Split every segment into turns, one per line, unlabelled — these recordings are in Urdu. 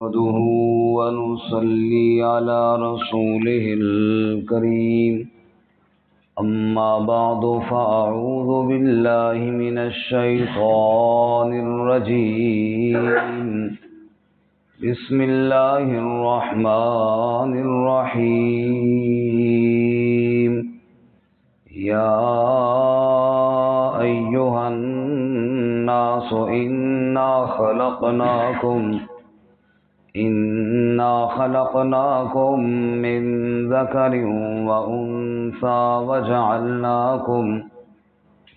نحمده ونصلي على رسوله الكريم أما بعد فأعوذ بالله من الشيطان الرجيم بسم الله الرحمن الرحيم يا أيها الناس إنا خلقناكم من ذكر وأنثى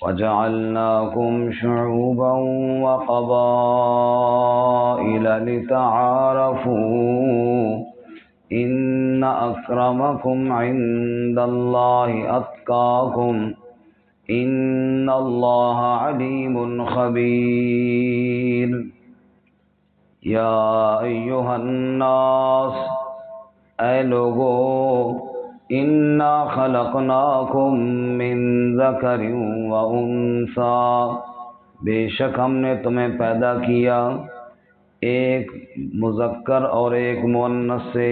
وجعلناكم شعوبا وقبائل لتعارفوا إن أكرمكم عند الله أتقاكم إن الله عليم خبير یا ایھا الناس اے لوگو انا خلقناکم من ذکر و انثی بے شک ہم نے تمہیں پیدا کیا ایک مذکر اور ایک مؤنث سے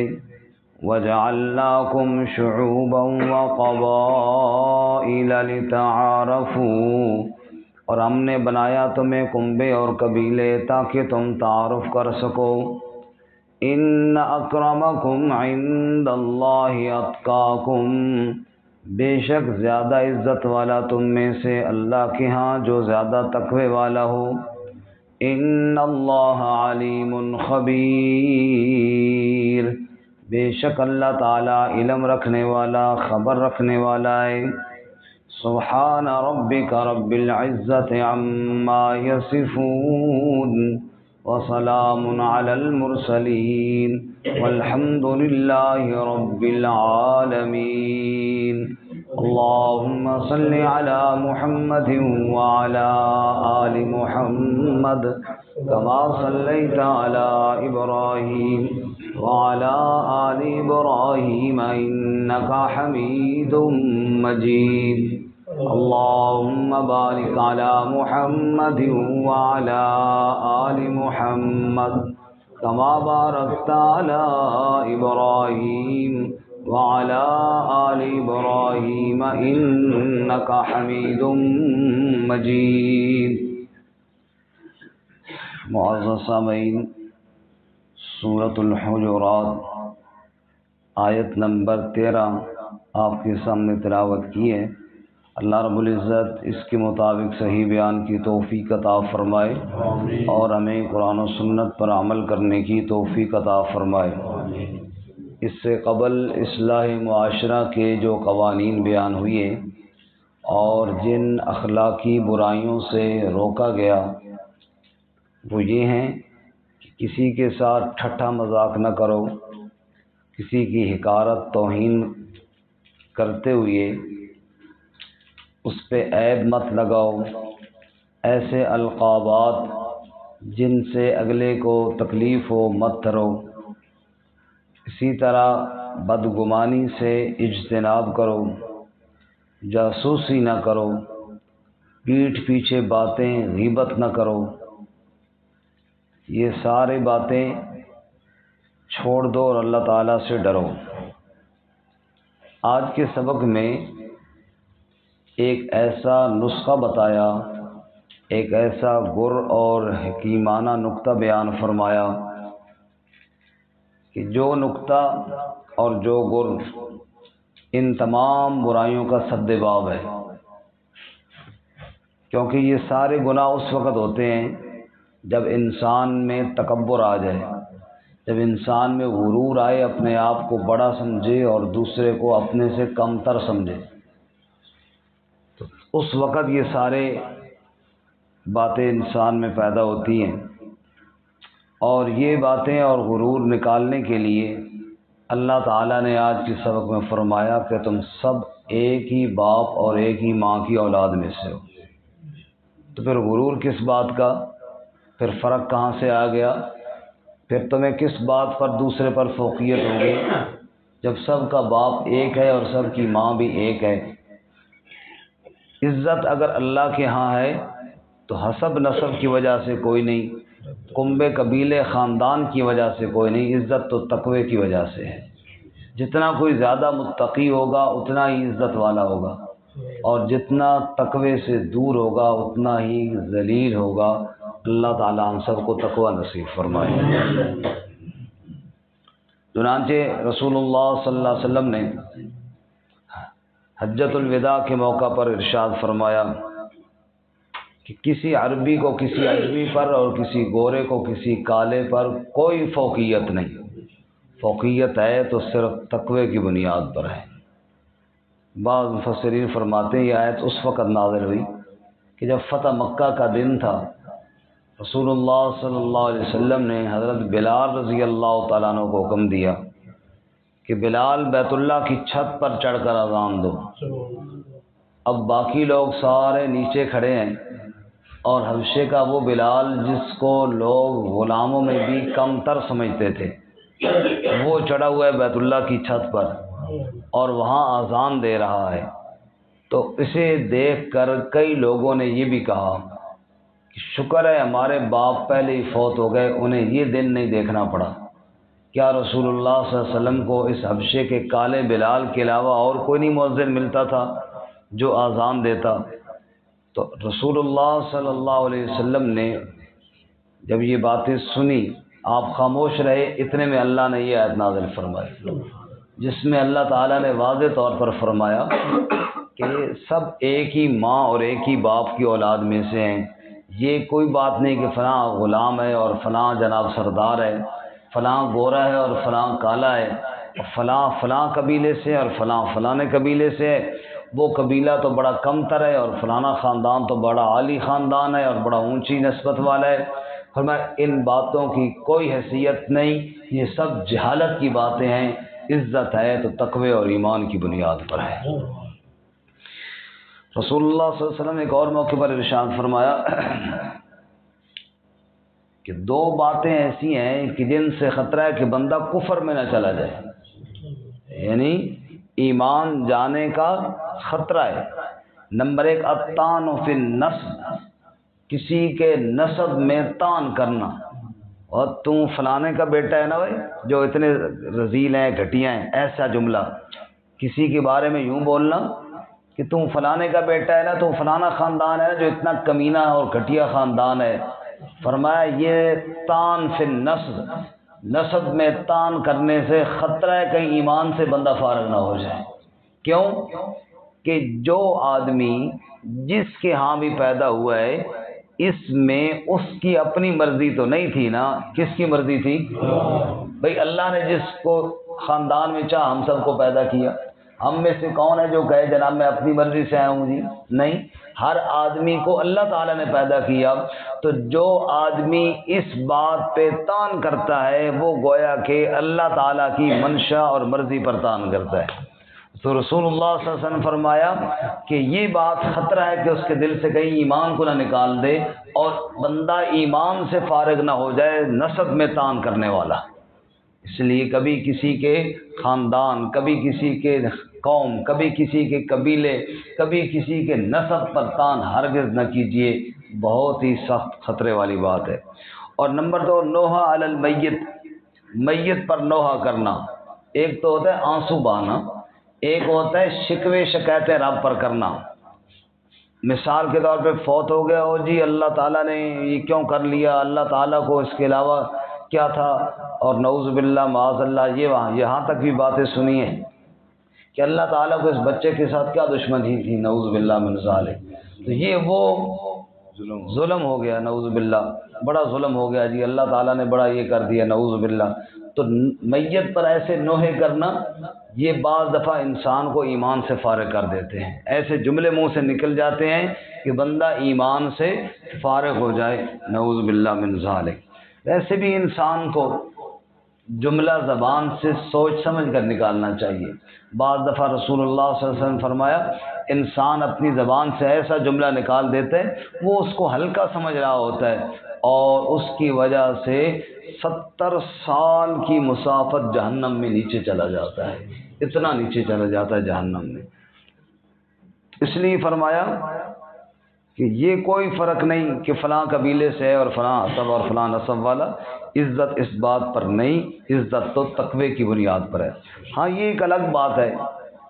وجعلناکم شعوبا وقبائل لتعارفوا اور ہم نے بنایا تمہیں کنبے اور قبیلے تاکہ تم تعارف کر سکو ان اکرمکم عند اللہ اتقاکم بے شک زیادہ عزت والا تم میں سے اللہ کے ہاں جو زیادہ تقوی والا ہو ان اللہ علیم خبیر بے شک اللہ تعالی علم رکھنے والا خبر رکھنے والا ہے سبحان ربک رب العزت عما یصفون وسلام علی المرسلین والحمد للہ رب العالمین اللہم صل علی محمد وعلی آل محمد کما صلیت علی ابراہیم وعلى آل إبراهيم إنك حميد مجيد اللهم بارك على محمد وعلى آل محمد كما باركت على إبراهيم وعلى آل إبراهيم إنك حميد مجيد معزز سامعین، سورۃ الحجرات آیت نمبر 13 آپ کے سامنے تلاوت کی ہے۔ اللہ رب العزت اس کے مطابق صحیح بیان کی توفیق عطا فرمائے اور ہمیں قرآن و سنت پر عمل کرنے کی توفیق عطا فرمائے۔ اس سے قبل اصلاح معاشرہ کے جو قوانین بیان ہوئے اور جن اخلاقی برائیوں سے روکا گیا وہ یہ ہیں: کسی کے ساتھ ٹھٹھا مذاق نہ کرو، کسی کی حقارت توہین کرتے ہوئے اس پہ عیب مت لگاؤ، ایسے القابات جن سے اگلے کو تکلیف ہو مت کرو، اسی طرح بدگمانی سے اجتناب کرو، جاسوسی نہ کرو، پیٹھ پیچھے باتیں غیبت نہ کرو، یہ سارے باتیں چھوڑ دو اور اللہ تعالیٰ سے ڈرو۔ آج کے سبق میں ایک ایسا نسخہ بتایا، ایک ایسا گر اور حکیمانہ نکتہ بیان فرمایا کہ جو نکتہ اور جو گر ان تمام برائیوں کا سد باب ہے، کیونکہ یہ سارے گناہ اس وقت ہوتے ہیں جب انسان میں تکبر آ جائے، جب انسان میں غرور آئے، اپنے آپ کو بڑا سمجھے اور دوسرے کو اپنے سے کم تر سمجھے، تو اس وقت یہ سارے باتیں انسان میں پیدا ہوتی ہیں۔ اور یہ باتیں اور غرور نکالنے کے لیے اللہ تعالیٰ نے آج کے سبق میں فرمایا کہ تم سب ایک ہی باپ اور ایک ہی ماں کی اولاد میں سے ہو، تو پھر غرور کس بات کا، پھر فرق کہاں سے آ گیا، پھر تمہیں کس بات پر دوسرے پر فوقیت ہوگی جب سب کا باپ ایک ہے اور سب کی ماں بھی ایک ہے۔ عزت اگر اللہ کے ہاں ہے تو حسب نسب کی وجہ سے کوئی نہیں، کنبے قبیلے خاندان کی وجہ سے کوئی نہیں، عزت تو تقوی کی وجہ سے ہے۔ جتنا کوئی زیادہ متقی ہوگا اتنا ہی عزت والا ہوگا، اور جتنا تقوی سے دور ہوگا اتنا ہی ذلیل ہوگا۔ اللہ تعالیٰ ہم سب کو تقوی نصیب فرمائے۔ چنانچہ رسول اللہ صلی اللہ علیہ وسلم نے حجۃ الوداع کے موقع پر ارشاد فرمایا کہ کسی عربی کو کسی عجمی پر اور کسی گورے کو کسی کالے پر کوئی فوقیت نہیں، فوقیت ہے تو صرف تقوی کی بنیاد پر ہے۔ بعض مفسرین فرماتے ہیں یہ آیت اس وقت نازل ہوئی کہ جب فتح مکہ کا دن تھا، رسول اللہ صلی اللہ علیہ وسلم نے حضرت بلال رضی اللہ تعالیٰ عنہ کو حکم دیا کہ بلال بیت اللہ کی چھت پر چڑھ کر اذان دو۔ اب باقی لوگ سارے نیچے کھڑے ہیں، اور حبشے کا وہ بلال جس کو لوگ غلاموں میں بھی کم تر سمجھتے تھے، وہ چڑھا ہوا ہے بیت اللہ کی چھت پر اور وہاں اذان دے رہا ہے۔ تو اسے دیکھ کر کئی لوگوں نے یہ بھی کہا کہ شکر ہے ہمارے باپ پہلے ہی فوت ہو گئے، انہیں یہ دن نہیں دیکھنا پڑا۔ کیا رسول اللہ صلی اللہ علیہ وسلم کو اس حبشے کے کالے بلال کے علاوہ اور کوئی نہیں مؤذن ملتا تھا جو اذان دیتا؟ تو رسول اللہ صلی اللہ علیہ وسلم نے جب یہ باتیں سنی، آپ خاموش رہے، اتنے میں اللہ نے یہ آیت نازل فرمائی جس میں اللہ تعالیٰ نے واضح طور پر فرمایا کہ سب ایک ہی ماں اور ایک ہی باپ کی اولاد میں سے ہیں۔ یہ کوئی بات نہیں کہ فلاں غلام ہے اور فلاں جناب سردار ہے، فلاں گورا ہے اور فلاں کالا ہے، فلاں فلاں قبیلے سے اور فلاں فلاں قبیلے سے ہے، وہ قبیلہ تو بڑا کم تر ہے اور فلانا خاندان تو بڑا عالی خاندان ہے اور بڑا اونچی نسبت والا ہے۔ فرمایا ان باتوں کی کوئی حیثیت نہیں، یہ سب جہالت کی باتیں ہیں، عزت ہے تو تقوی اور ایمان کی بنیاد پر ہے۔ رسول اللہ صلی اللہ علیہ وسلم نے ایک اور موقع پر ارشاد فرمایا کہ دو باتیں ایسی ہیں کہ جن سے خطرہ ہے کہ بندہ کفر میں نہ چلا جائے، یعنی ایمان جانے کا خطرہ ہے۔ نمبر ایک، الطعن فی النسب، کسی کے نسب میں طعن کرنا، اور تم فلانے کا بیٹا ہے نا بھائی جو اتنے رذیل ہیں گھٹیا ہیں، ایسا جملہ کسی کے بارے میں یوں بولنا کہ تم فلانے کا بیٹا ہے نا، تم فلانا خاندان ہے جو اتنا کمینہ اور گھٹیا خاندان ہے۔ فرمایا یہ طعن فی النسب، نسب میں طعن کرنے سے خطرہ ہے کہیں ایمان سے بندہ فارغ نہ ہو جائے۔ کیوں کہ جو آدمی جس کے ہاں بھی پیدا ہوا ہے، اس میں اس کی اپنی مرضی تو نہیں تھی نا، کس کی مرضی تھی؟ بھئی اللہ نے جس کو خاندان میں چاہا ہم سب کو پیدا کیا، ہم میں سے کون ہے جو کہے جناب میں اپنی مرضی سے آیا ہوں جی؟ نہیں، ہر آدمی کو اللہ تعالیٰ نے پیدا کیا۔ تو جو آدمی اس بات پہ طعن کرتا ہے وہ گویا کہ اللہ تعالیٰ کی منشا اور مرضی پر طعن کرتا ہے۔ تو رسول اللہ صلی اللہ علیہ وسلم فرمایا کہ یہ بات خطرہ ہے کہ اس کے دل سے کہیں ایمان کو نہ نکال دے اور بندہ ایمان سے فارغ نہ ہو جائے نسب میں طعن کرنے والا۔ اس لیے کبھی کسی کے خاندان، کبھی کسی کے قوم، کبھی کسی کے قبیلے، کبھی کسی کے نسب پر طعن ہرگز نہ کیجیے، بہت ہی سخت خطرے والی بات ہے۔ اور نمبر دو، نوحہ علی المیت، میت پر نوحہ کرنا۔ ایک تو ہوتا ہے آنسو بہانا، ایک ہوتا ہے شکوے شکایتیں رب پر کرنا۔ مثال کے طور پہ فوت ہو گیا ہو جی اللہ تعالیٰ نے یہ کیوں کر لیا، اللہ تعالیٰ کو اس کے علاوہ کیا تھا، اور نعوذ باللہ معاذ اللہ یہاں تک بھی باتیں سنی ہیں کہ اللہ تعالیٰ کو اس بچے کے ساتھ کیا دشمنی تھی، نعوذ باللہ من ذالک۔ تو یہ وہ ظلم ہو گیا، نعوذ باللہ بڑا ظلم ہو گیا جی، اللہ تعالیٰ نے بڑا یہ کر دیا، نعوذ باللہ۔ تو میت پر ایسے نوحے کرنا یہ بعض دفعہ انسان کو ایمان سے فارغ کر دیتے ہیں، ایسے جملے منہ سے نکل جاتے ہیں کہ بندہ ایمان سے فارغ ہو جائے، نعوذ باللہ من ذالک۔ ویسے بھی انسان کو جملہ زبان سے سوچ سمجھ کر نکالنا چاہیے۔ بعض دفعہ رسول اللہ صلی اللہ علیہ وسلم فرمایا انسان اپنی زبان سے ایسا جملہ نکال دیتا ہے وہ اس کو ہلکا سمجھ رہا ہوتا ہے اور اس کی وجہ سے 70 سال کی مسافت جہنم میں نیچے چلا جاتا ہے، اتنا نیچے چلا جاتا ہے جہنم میں۔ اس لیے فرمایا کہ یہ کوئی فرق نہیں کہ فلاں قبیلے سے ہے اور فلاں حسب اور فلاں نسب والا، عزت اس بات پر نہیں، عزت تو تقوی کی بنیاد پر ہے۔ ہاں یہ ایک الگ بات ہے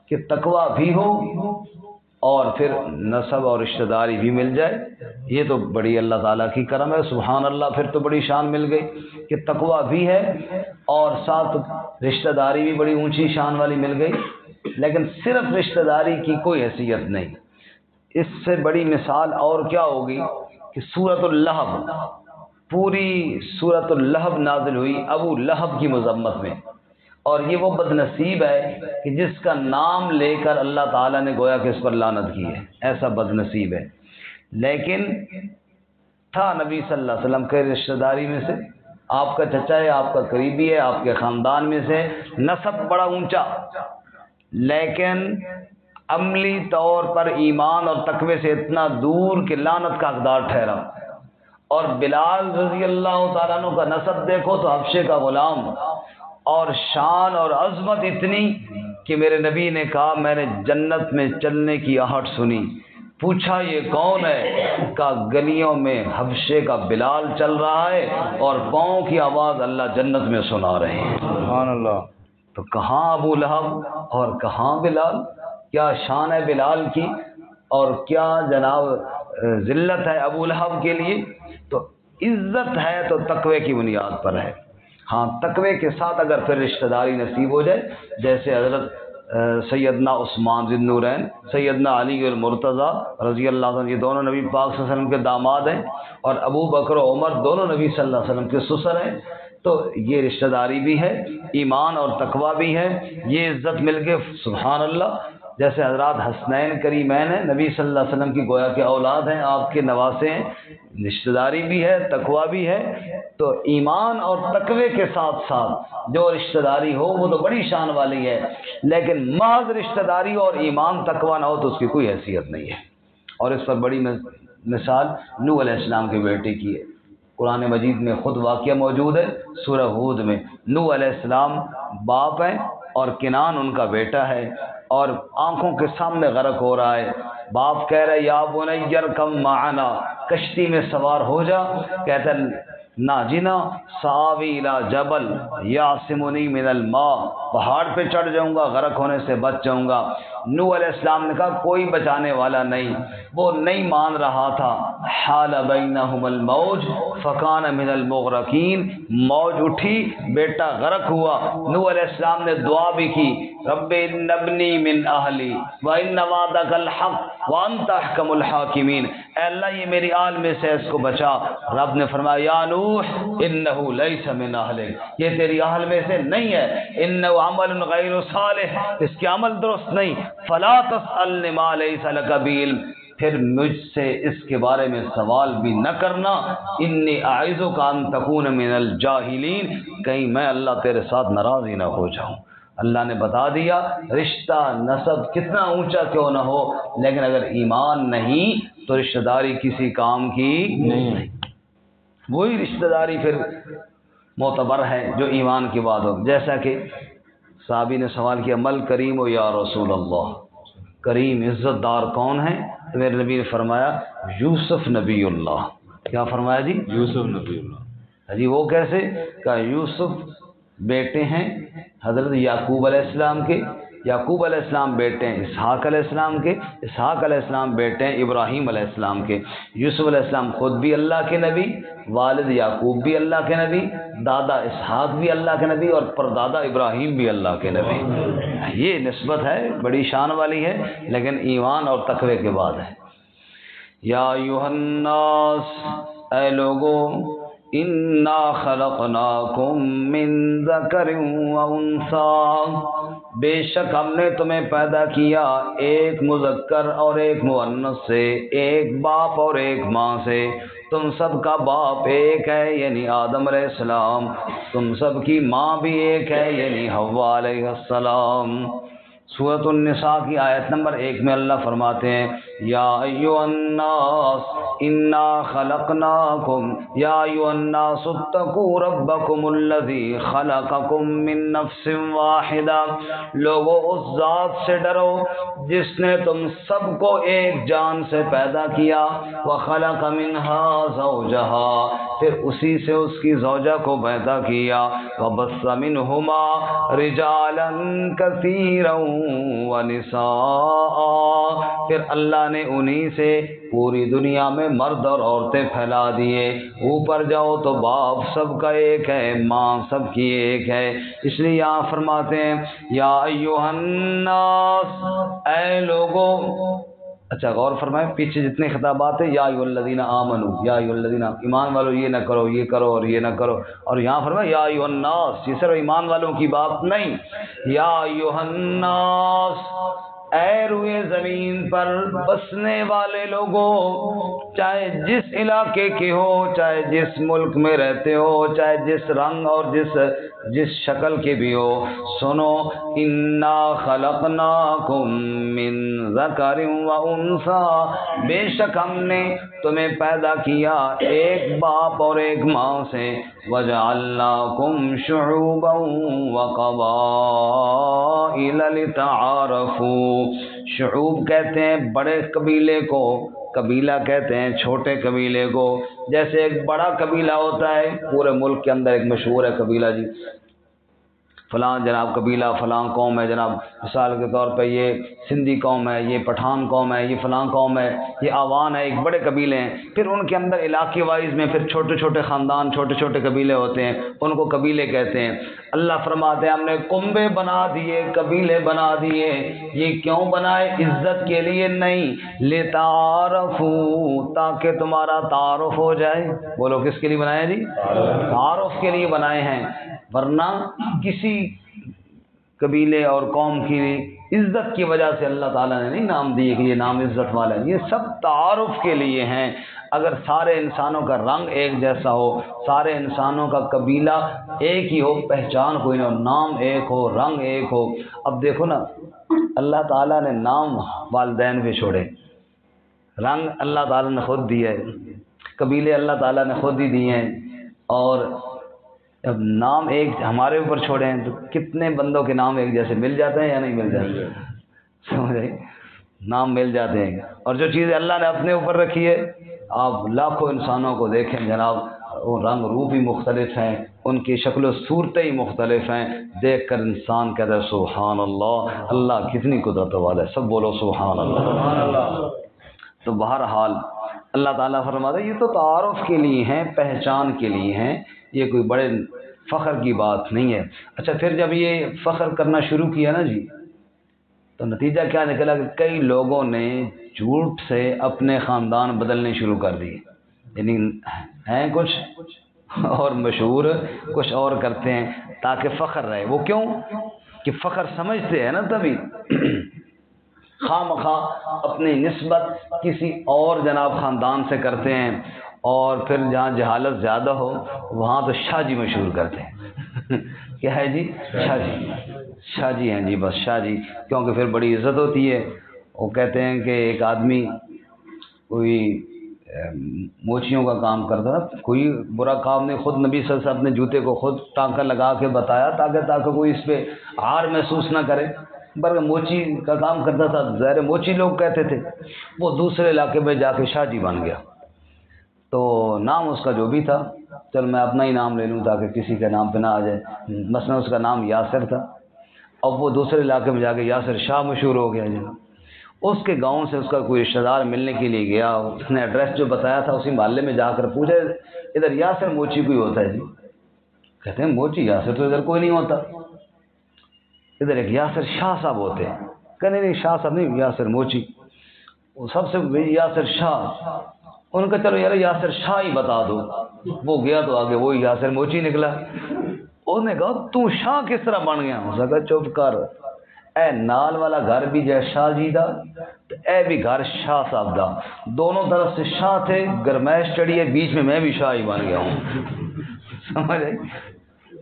کہ تقوی بھی ہو اور پھر نسب اور رشتہ داری بھی مل جائے، یہ تو بڑی اللہ تعالیٰ کی کرم ہے، سبحان اللہ، پھر تو بڑی شان مل گئی کہ تقوی بھی ہے اور ساتھ رشتہ داری بھی بڑی اونچی شان والی مل گئی۔ لیکن صرف رشتہ داری کی کوئی حیثیت نہیں، اس سے بڑی مثال اور کیا ہوگی کہ سورۃ اللہب، پوری سورۃ اللہب نازل ہوئی ابو لہب کی مذمت میں، اور یہ وہ بد نصیب ہے کہ جس کا نام لے کر اللہ تعالیٰ نے گویا کہ اس پر لعنت کی ہے، ایسا بد نصیب ہے۔ لیکن تھا نبی صلی اللہ علیہ وسلم کے رشتہ داری میں سے، آپ کا چچا ہے، آپ کا قریبی ہے، آپ کے خاندان میں سے، نسب بڑا اونچا، لیکن عملی طور پر ایمان اور تقوی سے اتنا دور کہ لعنت کا حقدار ٹھہرا۔ اور بلال رضی اللہ تعالیٰ عنہ کا نسب دیکھو تو حبشے کا غلام، اور شان اور عظمت اتنی کہ میرے نبی نے کہا میں نے جنت میں چلنے کی آہٹ سنی، پوچھا یہ کون ہے؟ کہا گلیوں میں حبشے کا بلال چل رہا ہے اور پاؤں کی آواز اللہ جنت میں سنا رہے ہیں۔
سبحان اللہ۔
تو کہاں ابو لہب اور کہاں بلال؟ کیا شان ہے بلال کی اور کیا جناب ذلت ہے ابو لہب کے لیے؟ تو عزت ہے تو تقوی کی بنیاد پر ہے۔ ہاں تقوی کے ساتھ اگر پھر رشتہ داری نصیب ہو جائے، جیسے حضرت سیدنا عثمان ذی النورین، سیدنا علی المرتضیٰ رضی اللہ عنہ، یہ دونوں نبی پاک صلی اللہ علیہ وسلم کے داماد ہیں، اور ابو بکر و عمر دونوں نبی صلی اللہ علیہ وسلم کے سسر ہیں، تو یہ رشتہ داری بھی ہے، ایمان اور تقوی بھی ہے، یہ عزت مل کے سبحان اللہ۔ جیسے حضرات حسنین کریمین ہیں، نبی صلی اللہ علیہ وسلم کی گویا کے اولاد ہیں، آپ کے نواسے ہیں، رشتہ داری بھی ہے، تقوی بھی ہے۔ تو ایمان اور تقوی کے ساتھ ساتھ جو رشتہ داری ہو وہ تو بڑی شان والی ہے، لیکن محض رشتہ داری اور ایمان تقوی نہ ہو تو اس کی کوئی حیثیت نہیں ہے۔ اور اس پر بڑی مثال نوح علیہ السلام کے بیٹے کی ہے، قرآن مجید میں خود واقعہ موجود ہے، سورہ ہود میں۔ نوح علیہ السلام باپ ہیں اور کنان ان کا بیٹا ہے، اور آنکھوں کے سامنے غرق ہو رہا ہے، باپ کہہ رہے یا بنی ارکب معنا، کشتی میں سوار ہو جا، کہتا ہے ناجنا ساوی الی جبل یعصمنی من الماء، پہاڑ پہ چڑھ جاؤں گا، غرق ہونے سے بچ جاؤں گا۔ نوح علیہ السلام نے کہا کوئی بچانے والا نہیں، وہ نہیں مان رہا تھا۔ حال بینہم الموج فکان من المغرقین، موج اٹھی، بیٹا غرق ہوا۔ نوح علیہ السلام نے دعا بھی کی، رب ان ابنی من اہلی وان وعدک الحق وانت احکم الحاکمین، اے اللہ یہ میری آل میں سے اس کو بچا۔ رب نے فرمایا یا نوح انہ لیس من اہلک، یہ تیری اہل میں سے نہیں ہے، انہ عمل غیر صالح، اس کے عمل درست نہیں، فلا تسألنی ما لیس لک بعلم، پھر مجھ سے اس کے بارے میں سوال بھی نہ کرنا، انی اعظک ان تکون من الجاہلین، کہیں میں اللہ تیرے ساتھ ناراض ہی نہ ہو جاؤں۔ اللہ نے بتا دیا رشتہ نسب کتنا اونچا کیوں نہ ہو، لیکن اگر ایمان نہیں تو رشتہ داری کسی کام کی نہیں۔ وہی رشتہ داری پھر معتبر ہے جو ایمان کی بات ہو۔ جیسا کہ صحابی نے سوال کیا مل کریم و یا رسول اللہ، کریم عزت دار کون ہیں؟ تو میرے نبی نے فرمایا یوسف نبی اللہ۔ کیا فرمایا جی؟
یوسف نبی اللہ۔
جی وہ کیسے؟ کہ یوسف بیٹے ہیں حضرت یعقوب علیہ السلام کے، یعقوب علیہ السلام بیٹے ہیں اسحاق علیہ السلام کے، اسحاق علیہ السلام بیٹے ہیں ابراہیم علیہ السلام کے، یوسف علیہ السلام خود بھی اللہ کے نبی، والد یعقوب بھی اللہ کے نبی، دادا اسحاق بھی اللہ کے نبی، اور پردادا ابراہیم بھی اللہ کے نبی۔ یہ نسبت ہے، بڑی شان والی ہے، لیکن ایمان اور تقوی کے بعد ہے۔ یا ایھا الناس، اے لوگوں، انا خلقناکم من ذکر و انثی، بے شک ہم نے تمہیں پیدا کیا ایک مذکر اور ایک مؤنث سے، ایک باپ اور ایک ماں سے، تم سب کا باپ ایک ہے یعنی آدم علیہ السلام، تم سب کی ماں بھی ایک ہے یعنی حوا علیہ السلام۔ سورۃ النساء کی آیت نمبر 1 میں اللہ فرماتے ہیں یا ایھا الناس انا خلقناکم یا ایھا الناس اتقوا ربکم الذی خلقکم من نفس واحدہ، لوگوں اس ذات سے ڈرو جس نے تم سب کو ایک جان سے پیدا کیا، وخلق منها زوجها، پھر اسی سے اس کی زوجہ کو پیدا کیا، وبث منهما رجالا كثيرا ونساء، پھر اللہ نے انہی سے پوری دنیا میں مرد اور عورتیں پھیلا دیے۔ اوپر جاؤ تو باپ سب کا ایک ہے، ماں سب کی ایک ہے، اس لیے یہاں فرماتے ہیں یا ایھا الناس، اے لوگوں۔ اچھا غور فرمائیں، پیچھے جتنے خطابات ہیں یا ایھا الذین آمنوا، یا ایھا الذین، ایمان والوں یہ نہ کرو، یہ کرو اور یہ نہ کرو، اور یہاں فرمایا یا ایھا الناس، یہ صرف ایمان والوں کی بات نہیں، یا ایھا الناس، اے روئے زمین پر بسنے والے لوگوں، چاہے جس علاقے کے ہو، چاہے جس ملک میں رہتے ہو، چاہے جس رنگ اور جس شکل کے بھی ہو، سنو، انا خلقناکم من ذکر و انثی، بے شک ہم نے تمہیں پیدا کیا ایک باپ اور ایک ماں سے، وجعلناکم شعوبا وقبائل لتعارفوا، شعوب کہتے ہیں بڑے قبیلے کو، قبیلہ کہتے ہیں چھوٹے قبیلے کو، جیسے ایک بڑا قبیلہ ہوتا ہے پورے ملک کے اندر، ایک مشہور ہے قبیلہ جی فلاں جناب قبیلہ فلاں قوم ہے جناب، مثال کے طور پہ یہ سندھی قوم ہے، یہ پٹھان قوم ہے، یہ فلاں قوم ہے، یہ آوان ہے، ایک بڑے قبیلے ہیں، پھر ان کے اندر علاقے وائز میں پھر چھوٹے چھوٹے خاندان، چھوٹے چھوٹے قبیلے ہوتے ہیں، ان کو قبیلے کہتے ہیں۔ اللہ فرماتے ہیں ہم نے کنبے بنا دیے، قبیلے بنا دیے، یہ کیوں بنائے؟ عزت کے لیے نہیں، لتعارفوا، تاکہ تمہارا تعارف ہو جائے۔ بولو کس کے لیے بنائے جی؟ تعارف کے لیے بنائے ہیں، ورنہ کسی قبیلے اور قوم کی عزت کی وجہ سے اللہ تعالیٰ نے نہیں نام دیے کہ یہ نام عزت والا ہے، یہ سب تعارف کے لیے ہیں۔ اگر سارے انسانوں کا رنگ ایک جیسا ہو، سارے انسانوں کا قبیلہ ایک ہی ہو، پہچان کوئی نہ ہو، نام ایک ہو، رنگ ایک ہو۔ اب دیکھو نا، اللہ تعالیٰ نے نام والدین پہ چھوڑے، رنگ اللہ تعالیٰ نے خود دیے، قبیلے اللہ تعالیٰ نے خود ہی دیے ہیں، اور اب نام ایک ہمارے اوپر چھوڑے ہیں، تو کتنے بندوں کے نام ایک جیسے مل جاتے ہیں یا نہیں مل جاتے؟ سمجھ رہے؟ نام مل جاتے ہیں، اور جو چیزیں اللہ نے اپنے اوپر رکھی ہے، آپ لاکھوں انسانوں کو دیکھیں جناب، وہ رنگ روپ ہی مختلف ہیں، ان کی شکل و صورتیں ہی مختلف ہیں، دیکھ کر انسان کہتا ہے سبحان اللہ، اللہ کتنی قدرت والا ہے، سب بولو سبحان اللہ۔ تو بہرحال اللہ تعالیٰ فرماتا ہے یہ تو تعارف کے لیے ہیں، پہچان کے لیے ہیں، یہ کوئی بڑے فخر کی بات نہیں ہے۔ اچھا پھر جب یہ فخر کرنا شروع کیا نا جی، تو نتیجہ کیا نکلا کہ کئی لوگوں نے جھوٹ سے اپنے خاندان بدلنے شروع کر دیے، یعنی ہیں کچھ اور مشہور کچھ اور کرتے ہیں تاکہ فخر رہے۔ وہ کیوں کہ فخر سمجھتے ہیں نا، تبھی خواہ مخواہ اپنی نسبت کسی اور جناب خاندان سے کرتے ہیں، اور پھر جہاں جہالت زیادہ ہو وہاں تو شاہ جی مشہور کرتے ہیں کیا ہے جی؟ شاہ جی، شاہ جی ہیں جی، بس شاہ جی، کیونکہ پھر بڑی عزت ہوتی ہے۔ وہ کہتے ہیں کہ ایک آدمی کوئی موچیوں کا کام کرتا تھا، کوئی برا کام نہیں، خود نبی صلی اللہ علیہ وسلم اپنے جوتے کو خود ٹانکا لگا کے بتایا تاکہ کوئی اس پہ عار محسوس نہ کرے، بلکہ موچی کا کام کرتا تھا، ظاہر موچی لوگ کہتے تھے، وہ دوسرے علاقے میں جا کے شاہ جی بن گیا۔ تو نام اس کا جو بھی تھا، چل میں اپنا ہی نام لے لوں تاکہ کسی کے نام پہ نہ آ جائے، مثلا اس کا نام یاسر تھا، اب وہ دوسرے علاقے میں جا کے یاسر شاہ مشہور ہو گیا جناب۔ اس کے گاؤں سے اس کا کوئی رشتہ دار ملنے کے لیے گیا، اس نے ایڈریس جو بتایا تھا اسی محلے میں جا کر پوچھا ادھر یاسر موچی کوئی ہوتا ہے جی؟ کہتے ہیں موچی یاسر تو ادھر کوئی نہیں ہوتا، ادھر ایک یاسر شاہ صاحب ہوتے ہیں۔ کہنے نہیں شاہ صاحب نہیں، یاسر موچی، وہ سب سے یاسر شاہ، ان کا چلو یار یاسر شاہ ہی بتا دو۔ وہ گیا تو آگے وہی یاسر موچی نکلا۔ انہوں نے کہا تو شاہ کس طرح بن گیا؟ اس نے کہا چپ کر، اے نال والا گھر بھی جے شاہ جی دا تو اے بھی گھر شاہ صاحب دا، دونوں طرف سے شاہ تھے، گرمائش چڑھی ہے، بیچ میں بھی شاہ ہی بن گیا ہوں۔ سمجھ آئی؟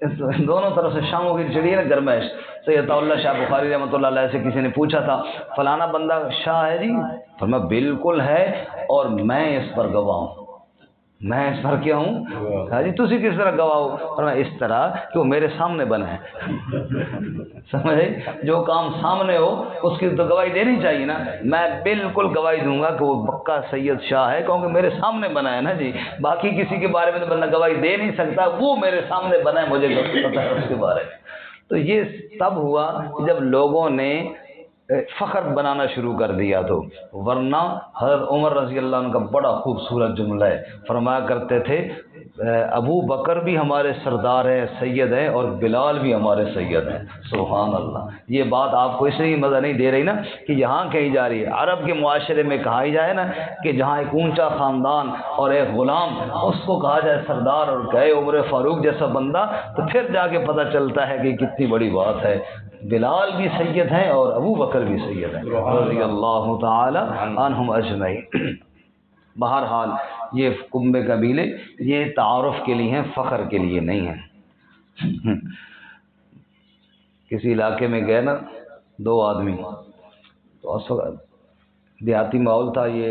دونوں طرف سے شاموں کی چڑھی ہے نا گرمائش. سید اللہ شاہ بخاری رحمۃ اللہ علیہ سے کسی نے پوچھا تھا فلانا بندہ شاہ ہے جی؟ فرمایا بالکل ہے اور میں اس پر گواہ ہوں. میں اس پر کیا ہوں؟ کہا جی تسی کس طرح گواہ ہو؟ فرمایا اس طرح کہ وہ میرے سامنے بنا ہے. سمجھے؟ جو کام سامنے ہو اس کی تو گواہی دینی چاہیے نا. میں بالکل گواہی دوں گا کہ وہ پکا سید شاہ ہے کیونکہ میرے سامنے بنا ہے نا جی. باقی کسی کے بارے میں تو بندہ گواہی دے نہیں سکتا، وہ میرے سامنے بنا ہے، مجھے پتا ہے اس کے بارے میں. تو یہ تب ہوا جب لوگوں نے فخر بنانا شروع کر دیا. تو ورنہ حضرت عمر رضی اللہ عنہ کا بڑا خوبصورت جملہ ہے، فرمایا کرتے تھے ابو بکر بھی ہمارے سردار ہیں، سید ہیں، اور بلال بھی ہمارے سید ہیں. سبحان اللہ. یہ بات آپ کو اس لیے مزہ نہیں دے رہی نا کہ یہاں کہیں جا رہی ہے. عرب کے معاشرے میں کہا ہی جائے نا کہ جہاں ایک اونچا خاندان اور ایک غلام اس کو کہا جائے سردار اور کہے عمر فاروق جیسا بندہ، تو پھر جا کے پتہ چلتا ہے کہ کتنی بڑی بات ہے. بلال بھی سید ہیں اور ابو بکر بھی سید ہیں رضی اللہ تعالی عنہم اجمعین. بہرحال یہ کنبے قبیلے یہ تعارف کے لیے ہیں، فخر کے لیے نہیں ہیں. کسی علاقے میں گئے نا دو آدمی، تو اس وقت دیہاتی ماحول تھا، یہ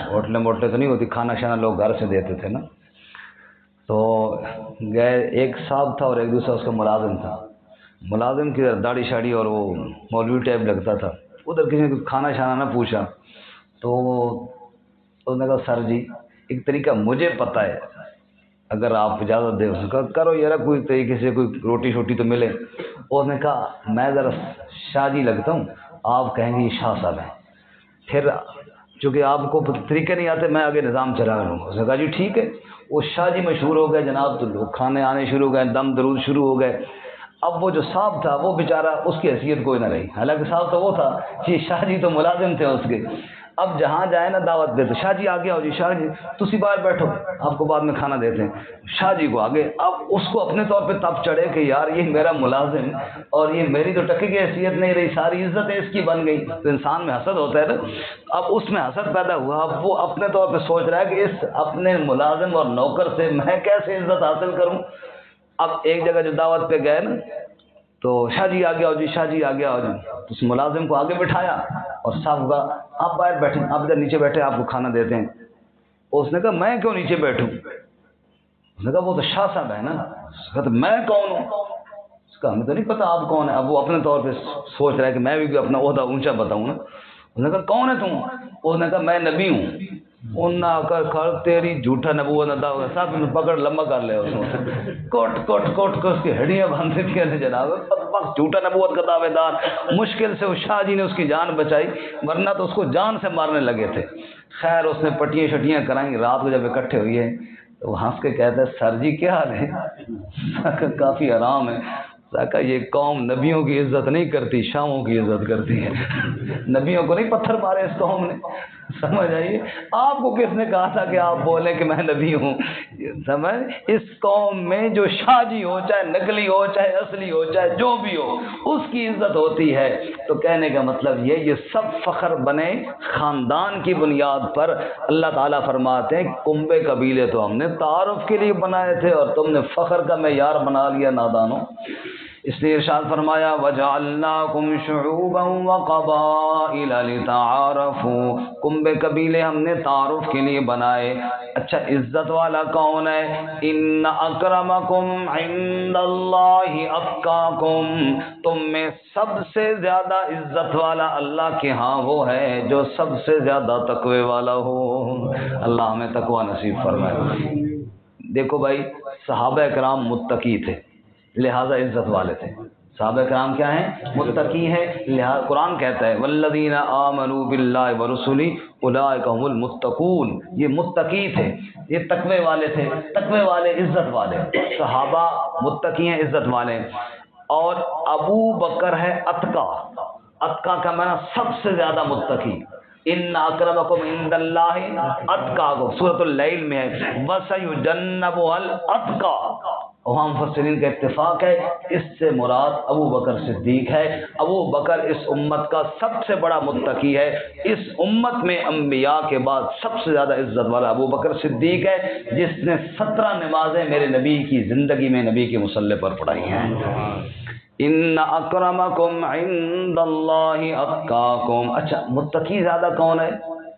ہوٹلیں موٹلیں تو نہیں ہوتی، کھانا شانا لوگ گھر سے دیتے تھے نا. تو گئے، ایک صاحب تھا اور ایک دوسرا اس کا ملازم تھا. ملازم کی داڑھی شاڑی اور وہ مولوی ٹائپ لگتا تھا. ادھر کسی نے کھانا شانا نہ پوچھا تو اس نے کہا سر جی ایک طریقہ مجھے پتہ ہے، اگر آپ اجازت دیں. اس نے کہا کرو یار، کوئی طریقے سے کوئی روٹی شوٹی تو ملے. اس نے کہا میں ذرا شاہ جی لگتا ہوں، آپ کہیں گے یہ شاہ صاحب ہیں. پھر چونکہ آپ کو طریقے نہیں آتے میں آگے نظام چلا لوں. اس نے کہا جی ٹھیک ہے. وہ شاہ جی مشہور ہو گئے جناب، تو لوگ کھانے آنے شروع ہو گئے، دم درود شروع ہو گئے. اب وہ جو صاحب تھا وہ بیچارہ اس کی حیثیت کوئی نہ رہی، حالانکہ صاحب تو وہ تھا جی، شاہ جی تو ملازم تھے اس کے. اب جہاں جائے نا دعوت دیتے، شاہ جی آگے آؤ جی، شاہ جی تسی باہر بیٹھو آپ کو بعد میں کھانا دیتے ہیں. شاہ جی کو آگے. اب اس کو اپنے طور پہ تب چڑھے کہ یار یہ میرا ملازم اور یہ میری تو ٹکی کی حیثیت نہیں رہی، ساری عزت اس کی بن گئی. تو انسان میں حسد ہوتا ہے نا. اب اس میں حسد پیدا ہوا. اب وہ اپنے طور پہ سوچ رہا ہے کہ اس اپنے ملازم اور نوکر سے میں کیسے عزت حاصل کروں. اب ایک جگہ جو دعوت پہ گئے نا تو شاہ جی آگے آؤ جی، شاہ جی آگے آؤ جی. اس ملازم کو آگے بٹھایا اور صاحب کا آپ باہر بیٹھیں، آپ ادھر نیچے بیٹھے، آپ کو کھانا دیتے ہیں. اس نے کہا میں کیوں نیچے بیٹھوں؟ اس نے کہا وہ تو شاہ صاحب ہے نا. اس نے کہا تو میں کون ہوں؟ اس کا ہمیں تو نہیں پتا آپ کون ہیں. اب وہ اپنے طور پہ سوچ رہا ہے کہ میں بھی اپنا عہدہ اونچا بتاؤں نا. اس نے کہا کون ہے تم؟ اس نے کہا میں نبی ہوں. ان کر تیری جھوٹا نبوت نہ داؤ صاحب میں پکڑ لمبا کر لے. اس نے کوٹ کوٹ کوٹ کو اس کی ہڈیاں باندھ دیتی ہیں جناب. جھوٹا نبوت کا دعوے دار. مشکل سے اس شاہ جی نے اس کی جان بچائی، ورنہ تو اس کو جان سے مارنے لگے تھے. خیر اس نے پٹیاں شٹیاں کرائیں. رات کو جب اکٹھے ہوئی ہے تو ہنس کے کہتا ہے سر جی کیا حال ہے؟ کافی آرام ہے. کہا یہ قوم نبیوں کی عزت نہیں کرتی، شاہوں کی عزت کرتی ہے. نبیوں کو نہیں پتھر مارے اس قوم نے. سمجھ آئیے؟ آپ کو کس نے کہا تھا کہ آپ بولیں کہ میں نبی ہوں؟ سمجھ؟ اس قوم میں جو شاہ جی ہو، چاہے نقلی ہو چاہے اصلی ہو چاہے جو بھی ہو، اس کی عزت ہوتی ہے. تو کہنے کا مطلب یہ سب فخر بنے خاندان کی بنیاد پر. اللہ تعالیٰ فرماتے ہیں کنبے قبیلے تو ہم نے تعارف کے لیے بنائے تھے اور تم نے فخر کا معیار بنا لیا نادانو. اس لیے ارشاد فرمایا وَجَعَلْنَاكُمْ شُعُوبًا وَقَبَائِلَ لِتَعَارَفُوا. کنبے قبیلے ہم نے تعارف کے لیے بنائے. اچھا عزت والا کون ہے؟ ان اکرمکم عند اللہ اتقاکم. تم میں سب سے زیادہ عزت والا اللہ کے ہاں وہ ہے جو سب سے زیادہ تقوی والا ہو. اللہ ہمیں تقوی نصیب فرمائے. دیکھو بھائی صحابہ کرام متقی تھے لہذا عزت والے تھے. صحابہ کرام کیا ہیں؟ متقی ہیں. لہذا قرآن کہتا ہے والذین آمنوا باللہ ورسلہ اولئک هم المتقون. یہ متقی تھے، یہ تقوی والے تھے. تقوی والے عزت والے. صحابہ متقی ہیں، عزت والے. اور ابو بکر ہے اتقا. اتقا کا معنی سب سے زیادہ متقی. ان اکرمکم عند اللہ اتقاکم. سورۃ اللیل میں ہے وسیجنبها الاتقى. وہاں مفسرین کا اتفاق ہے اس سے مراد ابو بکر صدیق ہے۔ ابو بکر اس امت کا سب سے بڑا متقی ہے۔ اس امت میں انبیاء کے بعد سب سے زیادہ عزت والا ابو بکر صدیق ہے، جس نے 17 نمازیں میرے نبی کی زندگی میں نبی کے مصلی پر پڑھائی ہیں۔ ان اکرمکم عند اللہ اتقاکم۔ اچھا، متقی زیادہ کون ہے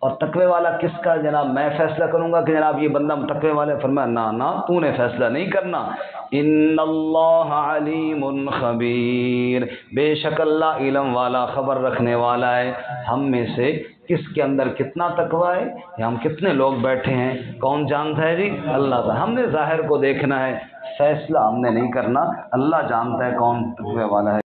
اور تقوی والا کس کا؟ جناب میں فیصلہ کروں گا کہ جناب یہ بندہ تقوی والے؟ فرمایا نہ تو نے فیصلہ نہیں کرنا۔ ان اللہ علیم خبیر، بے شک اللہ علم والا، خبر رکھنے والا ہے۔ ہم میں سے کس کے اندر کتنا تقوی ہے یا ہم کتنے لوگ بیٹھے ہیں کون جانتا ہے؟ جی اللہ تعالیٰ۔ ہم نے ظاہر کو دیکھنا ہے، فیصلہ ہم نے نہیں کرنا، اللہ جانتا ہے کون تقوی والا ہے۔